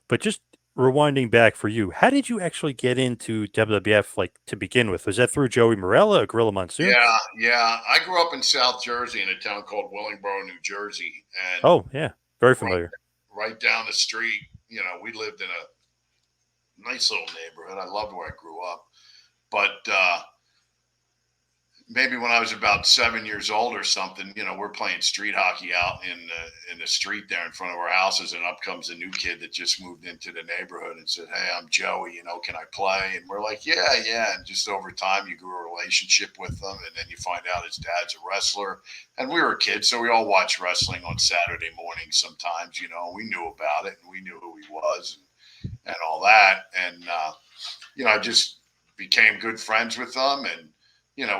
But just rewinding back for you, how did you actually get into WWF, like, to begin with? Was that through Joey Morella or Gorilla Monsoon? Yeah, yeah. I grew up in South Jersey in a town called Willingboro, New Jersey, and Oh, yeah. Very right, familiar. right down the street, we lived in a nice little neighborhood. I loved where I grew up, but maybe when I was about 7 years old or something, we're playing street hockey out in the street there in front of our houses, and up comes a new kid that just moved into the neighborhood and said, "Hey, I'm Joey. Can I play?" And we're like, "Yeah, yeah." And just over time, you grew a relationship with them, and then you find out his dad's a wrestler. And we were kids, so we all watched wrestling on Saturday mornings. Sometimes, we knew about it and we knew who he was and all that. And I just became good friends with them, and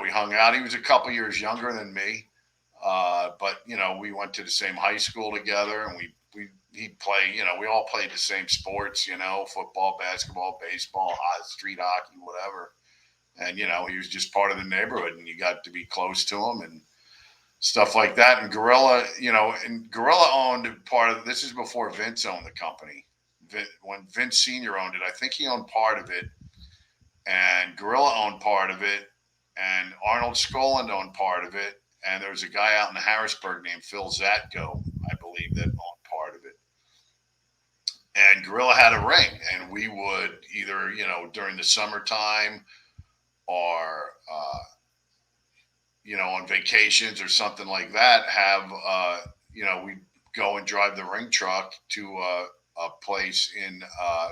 we hung out. He was a couple years younger than me, but we went to the same high school together, and he'd play. We all played the same sports. Football, basketball, baseball, street hockey, whatever. And he was just part of the neighborhood, and you got to be close to him and stuff like that. And Gorilla owned part of this is before Vince owned the company. When Vince Senior owned it, I think he owned part of it, and Gorilla owned part of it, and Arnold Skoland owned part of it, and there was a guy out in Harrisburg named Phil Zatko, I believe, that owned part of it. And Gorilla had a ring, and we would either, during the summertime or, on vacations or something like that, have, we'd go and drive the ring truck to a place in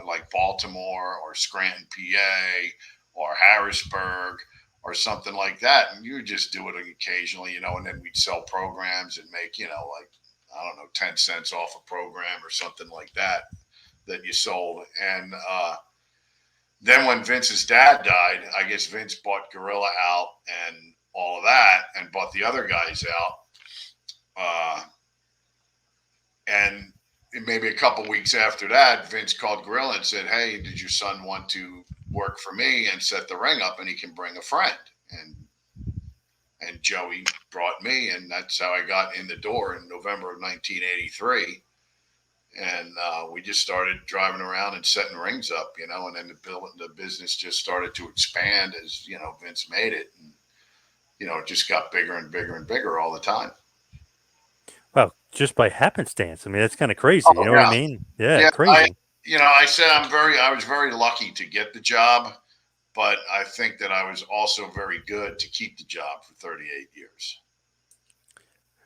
like Baltimore or Scranton, PA, or Harrisburg or something like that. And you would just do it occasionally, and then we'd sell programs and make, like, I don't know, 10 cents off a program or something like that you sold. And then when Vince's dad died, I guess Vince bought Gorilla out and all of that and bought the other guys out. And maybe a couple weeks after that, Vince called Gorilla and said, "Hey, did your son want to work for me and set the ring up, and he can bring a friend?" And Joey brought me, and that's how I got in the door in November of 1983. And we just started driving around and setting rings up, and then the business just started to expand as Vince made it, and it just got bigger and bigger and bigger all the time. Well, just by happenstance. I mean, that's kind of crazy. You Oh know what I yeah, mean? Yeah, yeah. I crazy. I said I was very lucky to get the job, but I think that I was also very good to keep the job for 38 years.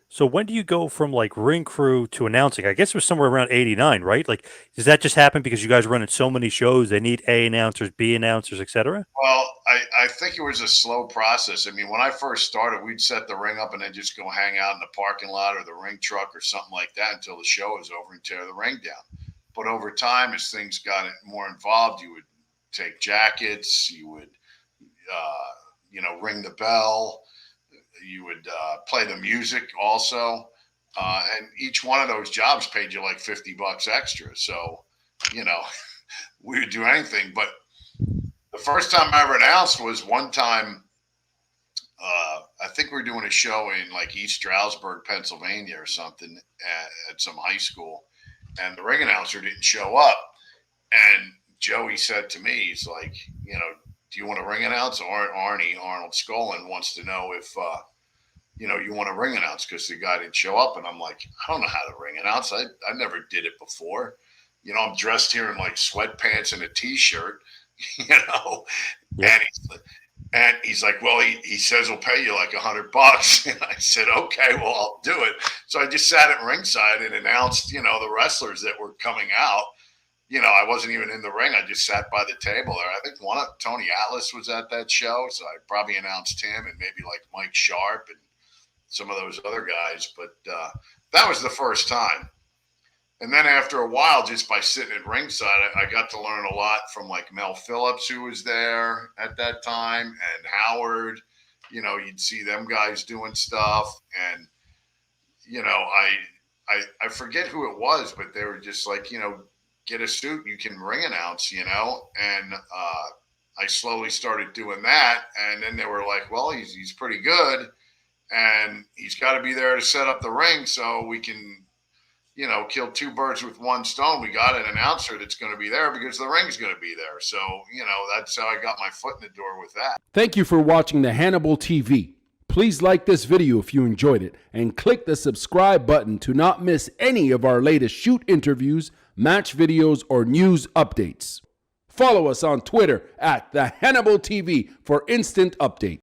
So when do you go from like ring crew to announcing? I guess it was somewhere around 89, right? Like, does that just happen because you guys are running so many shows? They need A announcers, B announcers, etc. Well, I think it was a slow process. I mean, when I first started, we'd set the ring up and then just go hang out in the parking lot or the ring truck or something like that until the show was over and tear the ring down. But over time, as things got more involved, you would take jackets, you would, ring the bell, you would play the music also. And each one of those jobs paid you like $50 extra. So, you know, we would do anything. But the first time I ever announced was one time. I think we were doing a show in like East Stroudsburg, Pennsylvania, or something at some high school, and the ring announcer didn't show up. And Joey said to me, he's like, do you want to ring announce? Or Arnold Skolin wants to know if you want to ring announce because the guy didn't show up. And I'm like, I don't know how to ring announce. I never did it before. I'm dressed here in like sweatpants and a t-shirt, you know, Yep. and he's like, well, he says he'll pay you like $100. And I said, okay, well, I'll do it. So I just sat at ringside and announced, the wrestlers that were coming out. I wasn't even in the ring. I just sat by the table there. I think Tony Atlas was at that show. So I probably announced him and maybe like Mike Sharp and some of those other guys. But that was the first time. And then after a while, just by sitting at ringside, I got to learn a lot from like Mel Phillips, who was there at that time, and Howard. You'd see them guys doing stuff, and I forget who it was, but they were just like, get a suit, you can ring announce, and I slowly started doing that, and then they were like, well, he's pretty good, and he's got to be there to set up the ring, so we can killed two birds with one stone. We got an announcer that's going to be there because the ring's going to be there. So, that's how I got my foot in the door with that. Thank you for watching the Hannibal TV. Please like this video if you enjoyed it and click the subscribe button to not miss any of our latest shoot interviews, match videos, or news updates. Follow us on Twitter at the Hannibal TV for instant updates.